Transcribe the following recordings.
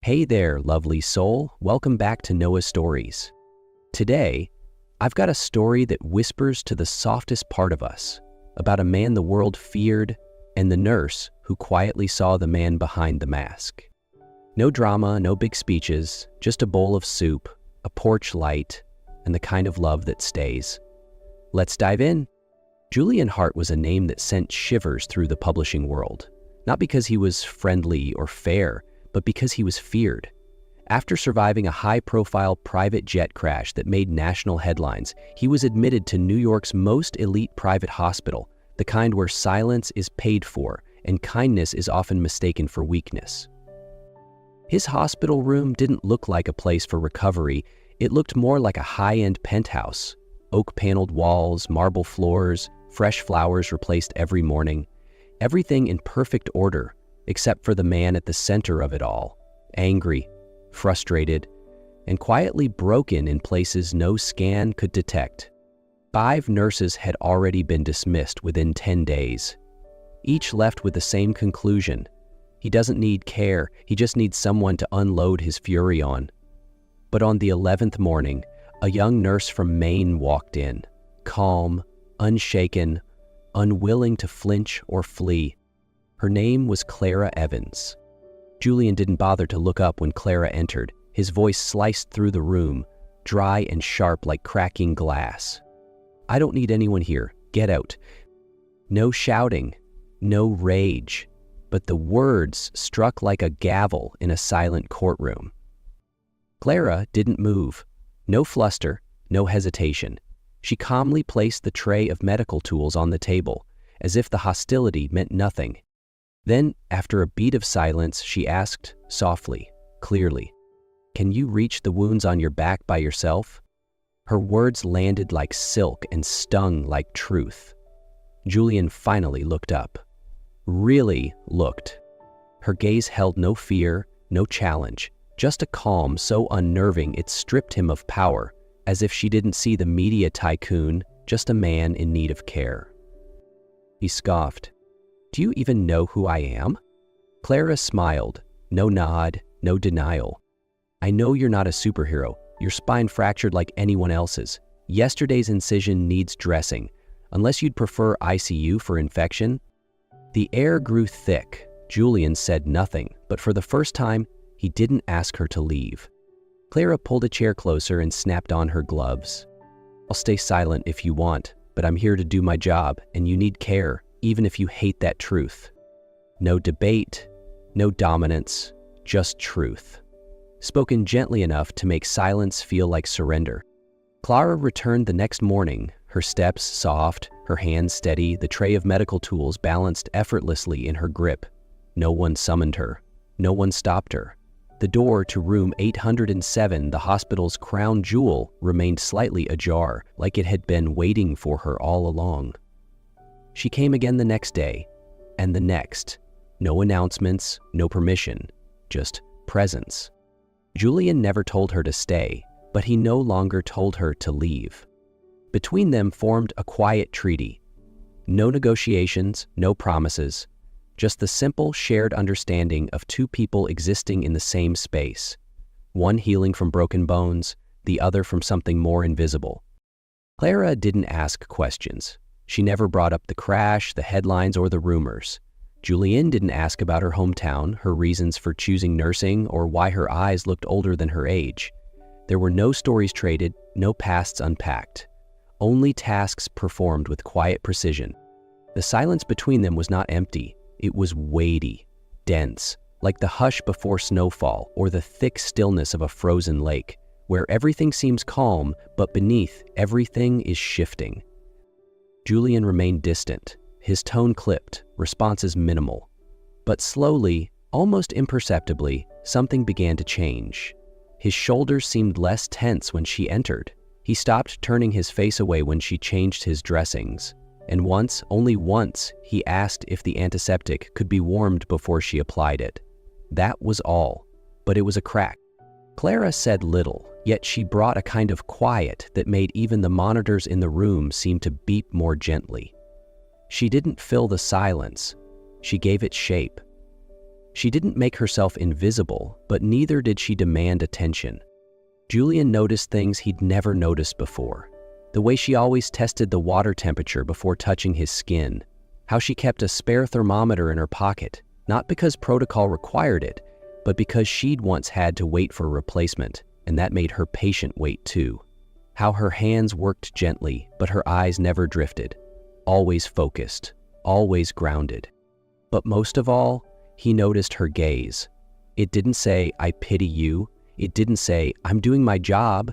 Hey there, lovely soul. Welcome back to Noah's Stories. Today, I've got a story that whispers to the softest part of us, about a man the world feared and the nurse who quietly saw the man behind the mask. No drama, no big speeches, just a bowl of soup, a porch light, and the kind of love that stays. Let's dive in. Julian Hart was a name that sent shivers through the publishing world, not because he was friendly or fair, but because he was feared. After surviving a high-profile private jet crash that made national headlines, he was admitted to New York's most elite private hospital, the kind where silence is paid for and kindness is often mistaken for weakness. His hospital room didn't look like a place for recovery. It looked more like a high-end penthouse. Oak-paneled walls, marble floors, fresh flowers replaced every morning. Everything in perfect order, except for the man at the center of it all, angry, frustrated, and quietly broken in places no scan could detect. 5 nurses had already been dismissed within 10 days. Each left with the same conclusion. He doesn't need care, he just needs someone to unload his fury on. But on the 11th morning, a young nurse from Maine walked in, calm, unshaken, unwilling to flinch or flee. Her name was Clara Evans. Julian didn't bother to look up when Clara entered. His voice sliced through the room, dry and sharp like cracking glass. "I don't need anyone here. Get out." No shouting, no rage, but the words struck like a gavel in a silent courtroom. Clara didn't move. No fluster, no hesitation. She calmly placed the tray of medical tools on the table, as if the hostility meant nothing. Then, after a beat of silence, she asked, softly, clearly, "Can you reach the wounds on your back by yourself?" Her words landed like silk and stung like truth. Julian finally looked up. Really looked. Her gaze held no fear, no challenge, just a calm so unnerving it stripped him of power, as if she didn't see the media tycoon, just a man in need of care. He scoffed. "Do you even know who I am?" Clara smiled. No nod, no denial. "I know you're not a superhero. Your spine fractured like anyone else's. Yesterday's incision needs dressing. Unless you'd prefer ICU for infection." The air grew thick. Julian said nothing, but for the first time, he didn't ask her to leave. Clara pulled a chair closer and snapped on her gloves. "I'll stay silent if you want, but I'm here to do my job, and you need care, even if you hate that truth." No debate, no dominance, just truth. Spoken gently enough to make silence feel like surrender. Clara returned the next morning, her steps soft, her hands steady, the tray of medical tools balanced effortlessly in her grip. No one summoned her. No one stopped her. The door to room 807, the hospital's crown jewel, remained slightly ajar, like it had been waiting for her all along. She came again the next day, and the next. No announcements, no permission, just presence. Julian never told her to stay, but he no longer told her to leave. Between them formed a quiet treaty. No negotiations, no promises, just the simple shared understanding of 2 people existing in the same space, one healing from broken bones, the other from something more invisible. Clara didn't ask questions. She never brought up the crash, the headlines, or the rumors. Julian didn't ask about her hometown, her reasons for choosing nursing, or why her eyes looked older than her age. There were no stories traded, no pasts unpacked. Only tasks performed with quiet precision. The silence between them was not empty. It was weighty, dense, like the hush before snowfall or the thick stillness of a frozen lake, where everything seems calm, but beneath, everything is shifting. Julian remained distant, his tone clipped, responses minimal. But slowly, almost imperceptibly, something began to change. His shoulders seemed less tense when she entered. He stopped turning his face away when she changed his dressings. And once, only once, he asked if the antiseptic could be warmed before she applied it. That was all, but it was a crack. Clara said little, yet she brought a kind of quiet that made even the monitors in the room seem to beep more gently. She didn't fill the silence, she gave it shape. She didn't make herself invisible, but neither did she demand attention. Julian noticed things he'd never noticed before. The way she always tested the water temperature before touching his skin. How she kept a spare thermometer in her pocket, not because protocol required it, but because she'd once had to wait for a replacement, and that made her patient wait too. How her hands worked gently, but her eyes never drifted. Always focused, always grounded. But most of all, he noticed her gaze. It didn't say, "I pity you." It didn't say, "I'm doing my job."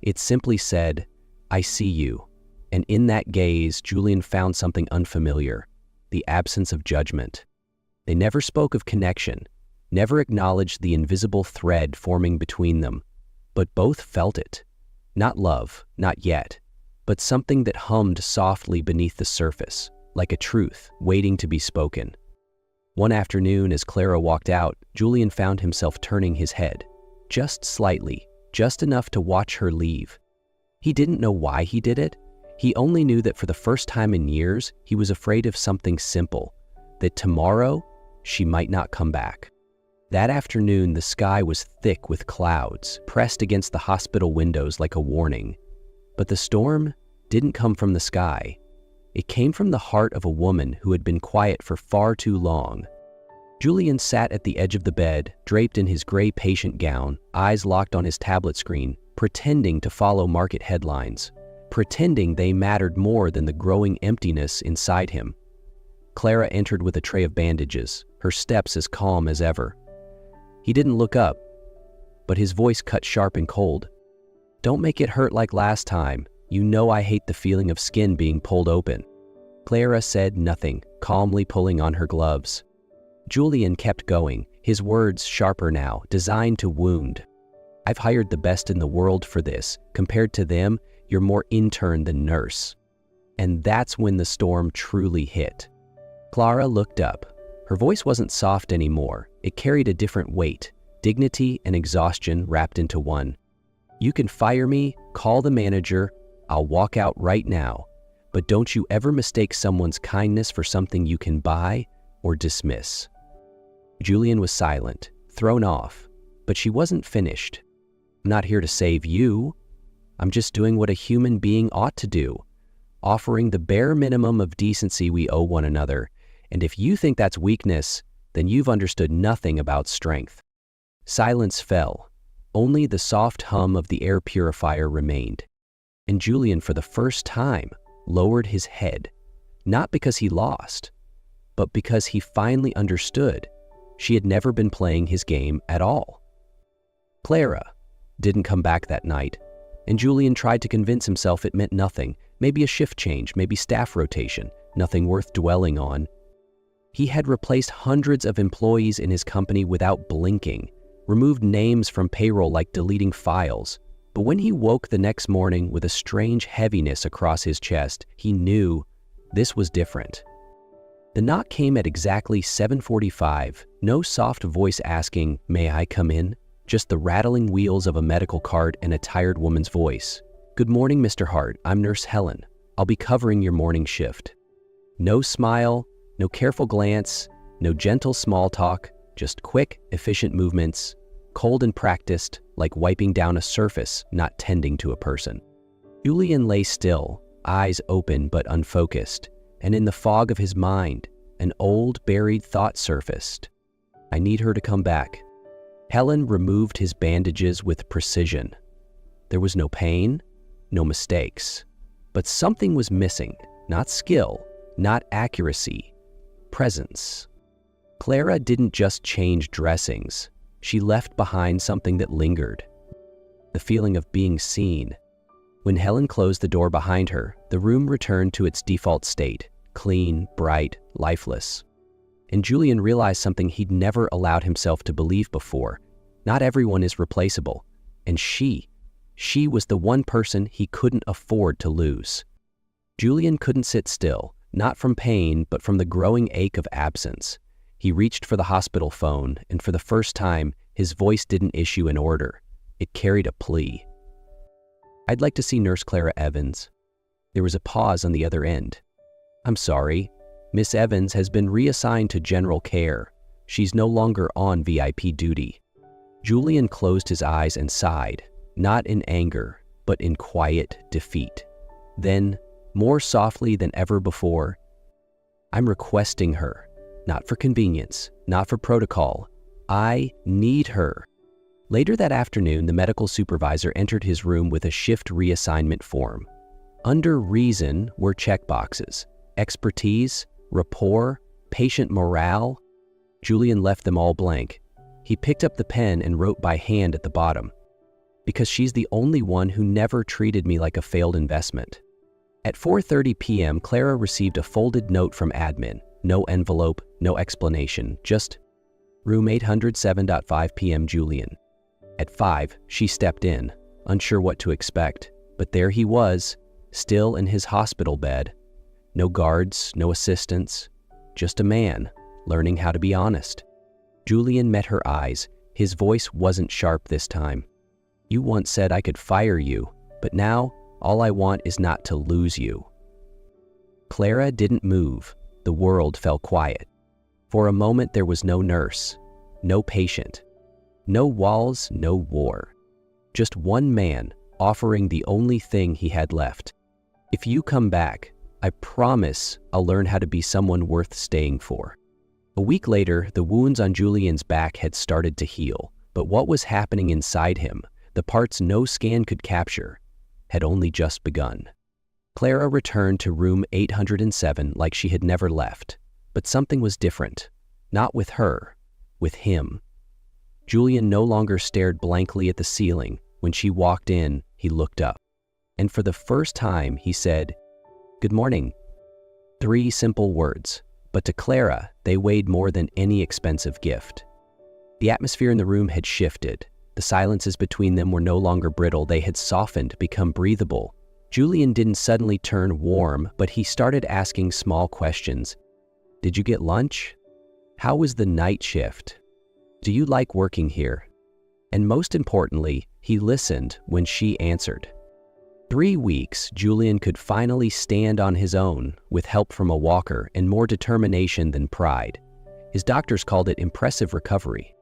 It simply said, "I see you." And in that gaze, Julian found something unfamiliar, the absence of judgment. They never spoke of connection, never acknowledged the invisible thread forming between them, but both felt it. Not love, not yet, but something that hummed softly beneath the surface, like a truth waiting to be spoken. One afternoon, as Clara walked out, Julian found himself turning his head, just slightly, just enough to watch her leave. He didn't know why he did it. He only knew that for the first time in years, he was afraid of something simple, that tomorrow she might not come back. That afternoon, the sky was thick with clouds, pressed against the hospital windows like a warning. But the storm didn't come from the sky. It came from the heart of a woman who had been quiet for far too long. Julian sat at the edge of the bed, draped in his gray patient gown, eyes locked on his tablet screen, pretending to follow market headlines, pretending they mattered more than the growing emptiness inside him. Clara entered with a tray of bandages, her steps as calm as ever. He didn't look up, but his voice cut sharp and cold. "Don't make it hurt like last time. You know I hate the feeling of skin being pulled open." Clara said nothing, calmly pulling on her gloves. Julian kept going, his words sharper now, designed to wound. "I've hired the best in the world for this. Compared to them, you're more intern than nurse." And that's when the storm truly hit. Clara looked up. Her voice wasn't soft anymore. It carried a different weight, dignity and exhaustion wrapped into one. "You can fire me, call the manager, I'll walk out right now. But don't you ever mistake someone's kindness for something you can buy or dismiss." Julian was silent, thrown off, but she wasn't finished. "I'm not here to save you. I'm just doing what a human being ought to do, offering the bare minimum of decency we owe one another. And if you think that's weakness, then you've understood nothing about strength." Silence fell. Only the soft hum of the air purifier remained. And Julian, for the first time, lowered his head, not because he lost, but because he finally understood she had never been playing his game at all. Clara didn't come back that night, and Julian tried to convince himself it meant nothing, maybe a shift change, maybe staff rotation, nothing worth dwelling on. He had replaced hundreds of employees in his company without blinking, removed names from payroll like deleting files. But when he woke the next morning with a strange heaviness across his chest, he knew this was different. The knock came at exactly 7:45, no soft voice asking, "May I come in?" Just the rattling wheels of a medical cart and a tired woman's voice. "Good morning, Mr. Hart. I'm Nurse Helen. I'll be covering your morning shift." No smile, no careful glance, no gentle small talk, just quick, efficient movements, cold and practiced, like wiping down a surface, not tending to a person. Julian lay still, eyes open but unfocused, and in the fog of his mind, an old, buried thought surfaced. "I need her to come back." Helen removed his bandages with precision. There was no pain, no mistakes, but something was missing, not skill, not accuracy, presence. Clara didn't just change dressings. She left behind something that lingered. The feeling of being seen. When Helen closed the door behind her, the room returned to its default state, clean, bright, lifeless. And Julian realized something he'd never allowed himself to believe before. Not everyone is replaceable. And she was the one person he couldn't afford to lose. Julian couldn't sit still, not from pain, but from the growing ache of absence. He reached for the hospital phone, and for the first time, his voice didn't issue an order. It carried a plea. "I'd like to see Nurse Clara Evans." There was a pause on the other end. "I'm sorry. Miss Evans has been reassigned to general care. She's no longer on VIP duty. Julian closed his eyes and sighed, not in anger, but in quiet defeat. Then, more softly than ever before, "I'm requesting her, not for convenience, not for protocol. I need her." Later that afternoon, the medical supervisor entered his room with a shift reassignment form. Under reason were checkboxes: expertise, rapport, patient morale. Julian left them all blank. He picked up the pen and wrote by hand at the bottom, "Because she's the only one who never treated me like a failed investment." At 4:30 p.m., Clara received a folded note from admin. No envelope, no explanation, just room 807.5 p.m. Julian. At 5, she stepped in, unsure what to expect, but there he was, still in his hospital bed. No guards, no assistants, just a man, learning how to be honest. Julian met her eyes. His voice wasn't sharp this time. "You once said I could fire you, but now all I want is not to lose you." Clara didn't move. The world fell quiet. For a moment there was no nurse, no patient, no walls, no war. Just one man offering the only thing he had left. "If you come back, I promise I'll learn how to be someone worth staying for." A week later, the wounds on Julian's back had started to heal, but what was happening inside him, the parts no scan could capture, had only just begun. Clara returned to room 807 like she had never left, but something was different. Not with her, with him. Julian no longer stared blankly at the ceiling. When she walked in, he looked up. And for the first time, he said, "Good morning." 3 simple words, but to Clara, they weighed more than any expensive gift. The atmosphere in the room had shifted. The silences between them were no longer brittle. They had softened, become breathable. Julian didn't suddenly turn warm, but he started asking small questions. "Did you get lunch? How was the night shift? Do you like working here?" And most importantly, he listened when she answered. 3 weeks, Julian could finally stand on his own, with help from a walker and more determination than pride. His doctors called it impressive recovery.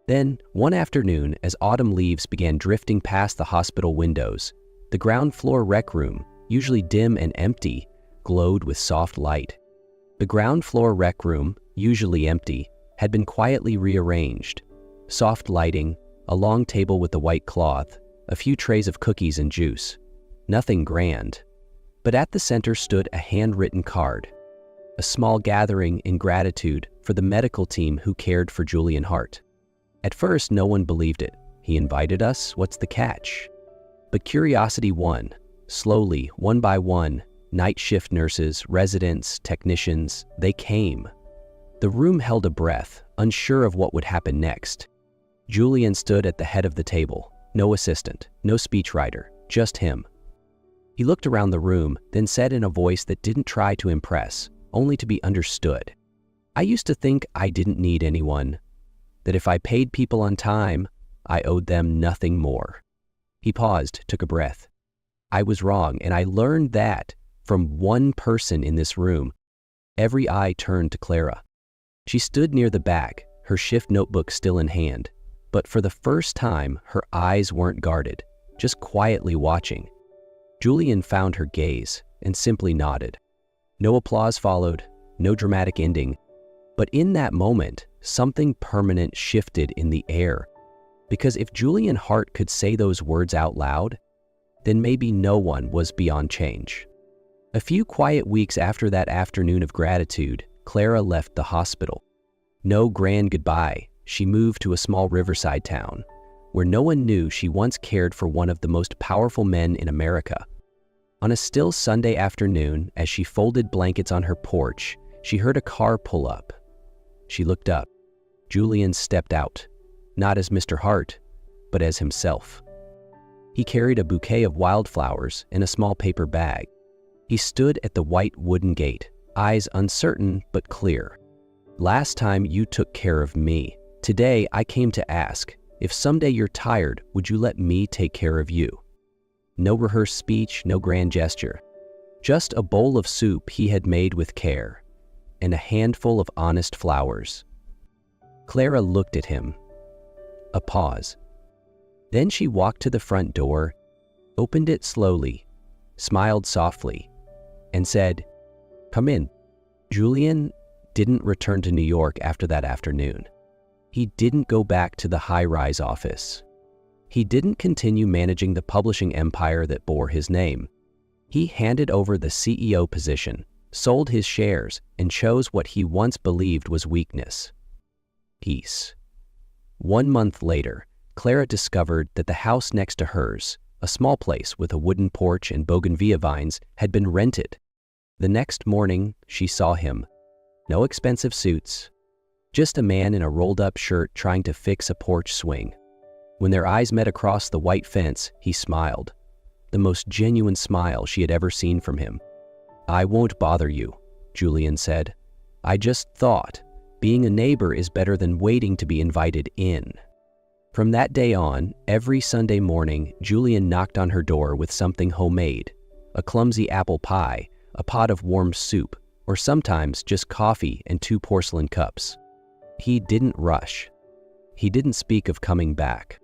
Then, one afternoon, as autumn leaves began drifting past the hospital windows, the ground floor rec room, usually dim and empty, glowed with soft light. The ground floor rec room, usually empty, had been quietly rearranged. Soft lighting, a long table with a white cloth, a few trays of cookies and juice. Nothing grand. But at the center stood a handwritten card. A small gathering in gratitude for the medical team who cared for Julian Hart. At first, no one believed it. "He invited us? What's the catch?" But curiosity won. Slowly, one by one, night shift nurses, residents, technicians, they came. The room held a breath, unsure of what would happen next. Julian stood at the head of the table. No assistant, no speechwriter, just him. He looked around the room, then said in a voice that didn't try to impress, only to be understood, "I used to think I didn't need anyone, that if I paid people on time, I owed them nothing more." He paused, took a breath. "I was wrong, and I learned that from one person in this room." Every eye turned to Clara. She stood near the back, her shift notebook still in hand. But for the first time, her eyes weren't guarded, just quietly watching. Julian found her gaze and simply nodded. No applause followed, no dramatic ending. But in that moment, something permanent shifted in the air. Because if Julian Hart could say those words out loud, then maybe no one was beyond change. A few quiet weeks after that afternoon of gratitude, Clara left the hospital. No grand goodbye. She moved to a small riverside town, where no one knew she once cared for one of the most powerful men in America. On a still Sunday afternoon, as she folded blankets on her porch, she heard a car pull up. She looked up. Julian stepped out, not as Mr. Hart, but as himself. He carried a bouquet of wildflowers in a small paper bag. He stood at the white wooden gate, eyes uncertain but clear. "Last time you took care of me. Today I came to ask, if someday you're tired, would you let me take care of you?" No rehearsed speech, no grand gesture. Just a bowl of soup he had made with care, and a handful of honest flowers. Clara looked at him. A pause. Then she walked to the front door, opened it slowly, smiled softly, and said, "Come in." Julian didn't return to New York after that afternoon. He didn't go back to the high-rise office. He didn't continue managing the publishing empire that bore his name. He handed over the CEO position, sold his shares, and chose what he once believed was weakness: peace. 1 month later, Clara discovered that the house next to hers, a small place with a wooden porch and bougainvillea vines, had been rented. The next morning, she saw him. No expensive suits, just a man in a rolled-up shirt trying to fix a porch swing. When their eyes met across the white fence, he smiled, the most genuine smile she had ever seen from him. "I won't bother you," Julian said. "I just thought being a neighbor is better than waiting to be invited in." From that day on, every Sunday morning, Julian knocked on her door with something homemade: a clumsy apple pie, a pot of warm soup, or sometimes just coffee and 2 porcelain cups. He didn't rush. He didn't speak of coming back.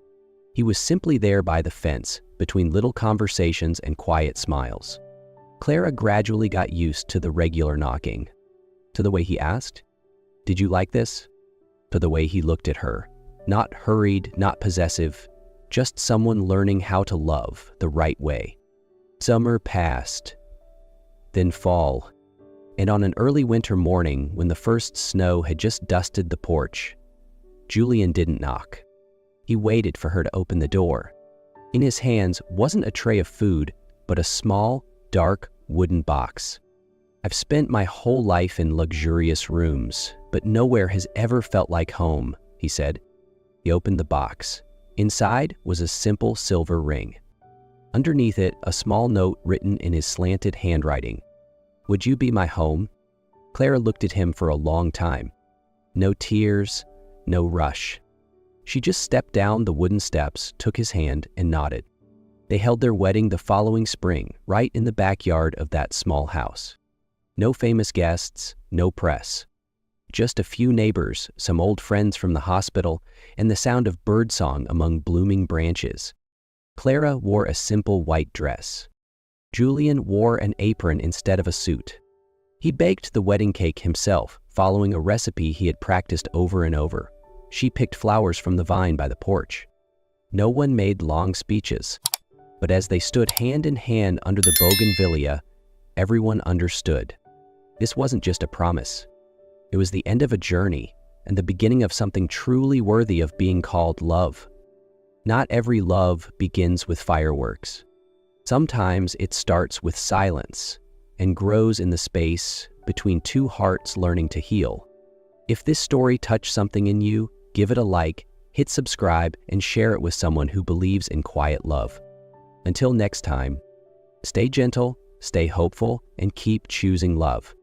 He was simply there by the fence, between little conversations and quiet smiles. Clara gradually got used to the regular knocking, to the way he asked, "Did you like this?" to the way he looked at her. Not hurried, not possessive, just someone learning how to love the right way. Summer passed, then fall, and on an early winter morning when the first snow had just dusted the porch, Julian didn't knock. He waited for her to open the door. In his hands wasn't a tray of food, but a small, dark, wooden box. "I've spent my whole life in luxurious rooms, but nowhere has ever felt like home," he said. He opened the box. Inside was a simple silver ring. Underneath it, a small note written in his slanted handwriting. "Would you be my home?" Clara looked at him for a long time. No tears, no rush. She just stepped down the wooden steps, took his hand, and nodded. They held their wedding the following spring, right in the backyard of that small house. No famous guests, no press. Just a few neighbors, some old friends from the hospital, and the sound of birdsong among blooming branches. Clara wore a simple white dress. Julian wore an apron instead of a suit. He baked the wedding cake himself, following a recipe he had practiced over and over. She picked flowers from the vine by the porch. No one made long speeches, but as they stood hand in hand under the bougainvillea, everyone understood. This wasn't just a promise. It was the end of a journey and the beginning of something truly worthy of being called love. Not every love begins with fireworks. Sometimes it starts with silence and grows in the space between 2 hearts learning to heal. If this story touched something in you, give it a like, hit subscribe, and share it with someone who believes in quiet love. Until next time, stay gentle, stay hopeful, and keep choosing love.